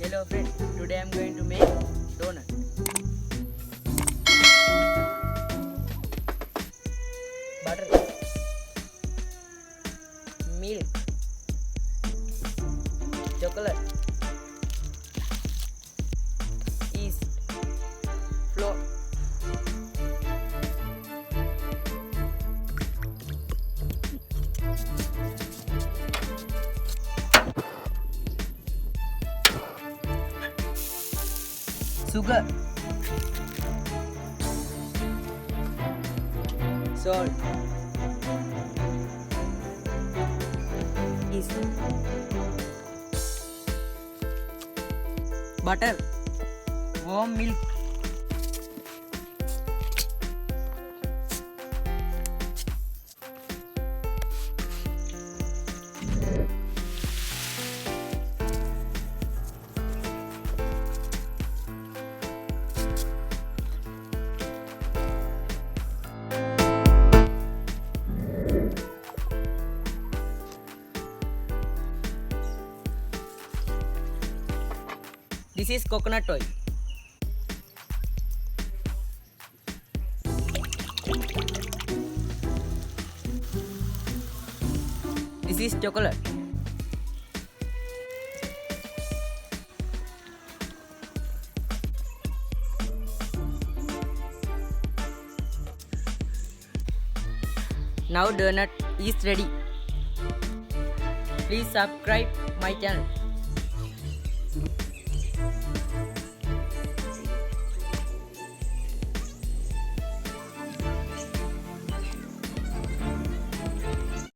Hello friends, today I am going to make donut. Butter, milk, chocolate, yeast, flour, sugar, salt, yeast, butter, warm milk, this is coconut oil. This is chocolate. Now donut is ready. Please subscribe my channel.